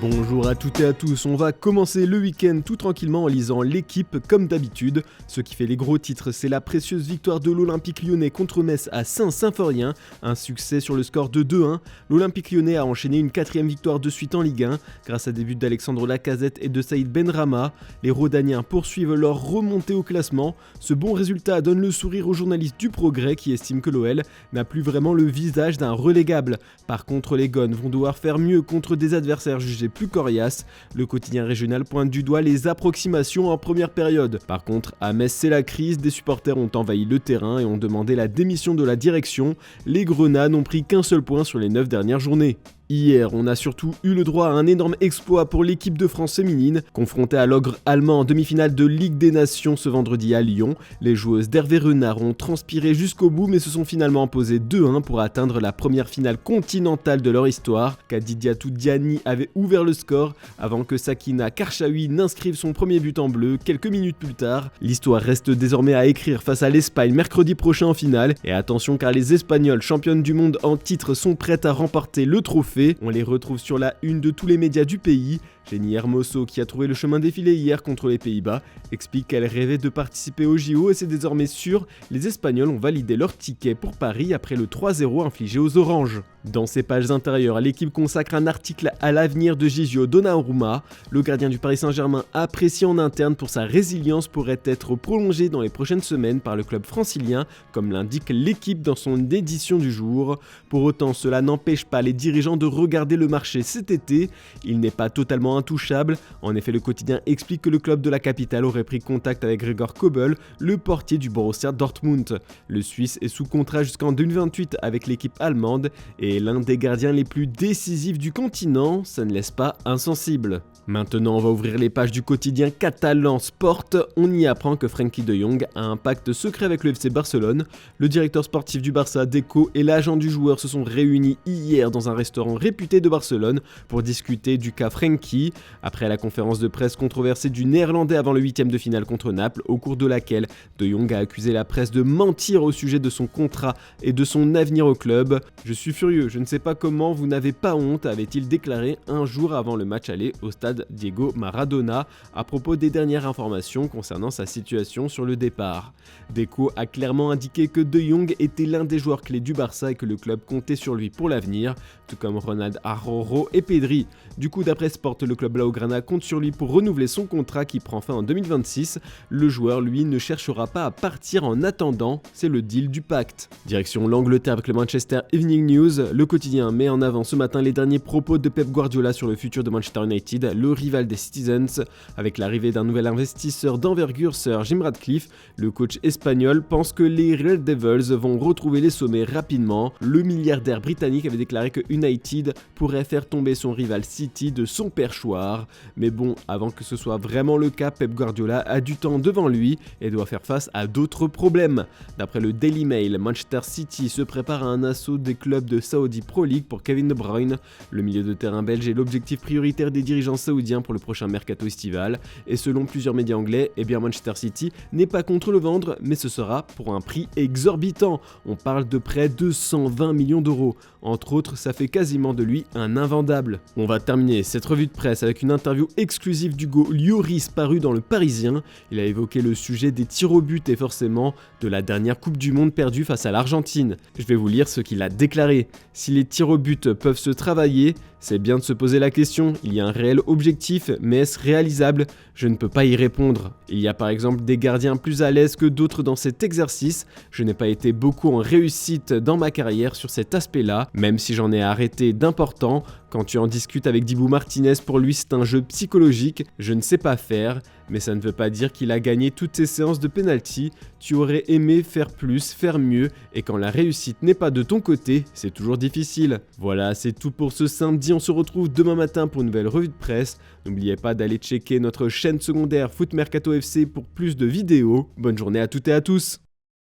Bonjour à toutes et à tous, on va commencer le week-end tout tranquillement en lisant l'équipe comme d'habitude. Ce qui fait les gros titres, c'est la précieuse victoire de l'Olympique Lyonnais contre Metz à Saint-Symphorien, un succès sur le score de 2-1. L'Olympique Lyonnais a enchaîné une 4e victoire de suite en Ligue 1, grâce à des buts d'Alexandre Lacazette et de Saïd Benrahma. Les Rodaniens poursuivent leur remontée au classement. Ce bon résultat donne le sourire aux journalistes du Progrès qui estiment que l'OL n'a plus vraiment le visage d'un relégable. Par contre, les Gones vont devoir faire mieux contre des adversaires jugés plus coriaces. Le quotidien régional pointe du doigt les approximations en première période. Par contre, à Metz, c'est la crise, des supporters ont envahi le terrain et ont demandé la démission de la direction. Les Grenats n'ont pris qu'un seul point sur les 9 dernières journées. Hier, on a surtout eu le droit à un énorme exploit pour l'équipe de France féminine. Confrontée à l'ogre allemand en demi-finale de Ligue des Nations ce vendredi à Lyon, les joueuses d'Hervé Renard ont transpiré jusqu'au bout mais se sont finalement imposées 2-1 pour atteindre la première finale continentale de leur histoire. Kadidiatou Diani avait ouvert le score avant que Sakina Karchaoui n'inscrive son premier but en bleu quelques minutes plus tard. L'histoire reste désormais à écrire face à l'Espagne mercredi prochain en finale. Et attention car les Espagnols, championnes du monde en titre, sont prêtes à remporter le trophée. On les retrouve sur la une de tous les médias du pays. Jenny Hermoso, qui a trouvé le chemin défilé hier contre les Pays-Bas, explique qu'elle rêvait de participer au JO et c'est désormais sûr, les Espagnols ont validé leur ticket pour Paris après le 3-0 infligé aux Oranges. Dans ses pages intérieures, l'équipe consacre un article à l'avenir de Gigio Donnarumma. Le gardien du Paris Saint-Germain, apprécié en interne pour sa résilience, pourrait être prolongé dans les prochaines semaines par le club francilien, comme l'indique l'équipe dans son édition du jour. Pour autant, cela n'empêche pas les dirigeants de regarder le marché cet été. Il n'est pas totalement intouchable. En effet, le quotidien explique que le club de la capitale aurait pris contact avec Gregor Kobel, le portier du Borussia Dortmund. Le Suisse est sous contrat jusqu'en 2028 avec l'équipe allemande et est l'un des gardiens les plus décisifs du continent, ça ne laisse pas insensible. Maintenant, on va ouvrir les pages du quotidien catalan Sport. On y apprend que Frenkie de Jong a un pacte secret avec le FC Barcelone. Le directeur sportif du Barça, Deco, et l'agent du joueur se sont réunis hier dans un restaurant réputé de Barcelone pour discuter du cas Frenkie. Après la conférence de presse controversée du Néerlandais avant le 8e de finale contre Naples, au cours de laquelle de Jong a accusé la presse de mentir au sujet de son contrat et de son avenir au club. « Je suis furieux, je ne sais pas comment vous n'avez pas honte », avait-il déclaré un jour avant le match aller au stade Diego Maradona à propos des dernières informations concernant sa situation sur le départ. Deco a clairement indiqué que De Jong était l'un des joueurs clés du Barça et que le club comptait sur lui pour l'avenir, tout comme Ronald Araujo et Pedri. Du coup, d'après Sport, le club Blaugrana compte sur lui pour renouveler son contrat qui prend fin en 2026. Le joueur, lui, ne cherchera pas à partir en attendant, c'est le deal du pacte. Direction l'Angleterre avec le Manchester Evening News. Le quotidien met en avant ce matin les derniers propos de Pep Guardiola sur le futur de Manchester United, le rival des Citizens. Avec l'arrivée d'un nouvel investisseur d'envergure, Sir Jim Ratcliffe, le coach espagnol pense que les Red Devils vont retrouver les sommets rapidement. Le milliardaire britannique avait déclaré que United pourrait faire tomber son rival City de son perchoir. Mais bon, avant que ce soit vraiment le cas, Pep Guardiola a du temps devant lui et doit faire face à d'autres problèmes. D'après le Daily Mail, Manchester City se prépare à un assaut des clubs de Saudi Pro League pour Kevin De Bruyne. Le milieu de terrain belge est l'objectif prioritaire des dirigeants saoudiens pour le prochain mercato estival. Et selon plusieurs médias anglais, Manchester City n'est pas contre le vendre, mais ce sera pour un prix exorbitant. On parle de près de 120 millions d'euros. Entre autres, ça fait quasiment de lui un invendable. On va terminer cette revue de presse avec une interview exclusive d'Hugo Lloris parue dans Le Parisien. Il a évoqué le sujet des tirs au but et forcément de la dernière Coupe du Monde perdue face à l'Argentine. Je vais vous lire ce qu'il a déclaré. Si les tirs au but peuvent se travailler, c'est bien de se poser la question. Il y a un réel objectif, mais est-ce réalisable ? Je ne peux pas y répondre. Il y a par exemple des gardiens plus à l'aise que d'autres dans cet exercice. Je n'ai pas été beaucoup en réussite dans ma carrière sur cet aspect-là, même si j'en ai arrêté d'important. Quand tu en discutes avec Dibou Martinez, pour lui c'est un jeu psychologique. Je ne sais pas faire, mais ça ne veut pas dire qu'il a gagné toutes ses séances de penalty. Tu aurais aimé faire plus, faire mieux, et quand la réussite n'est pas de ton côté, c'est toujours difficile. Voilà, c'est tout pour ce samedi. On se retrouve demain matin pour une nouvelle revue de presse. N'oubliez pas d'aller checker notre chaîne secondaire Foot Mercato FC pour plus de vidéos. Bonne journée à toutes et à tous.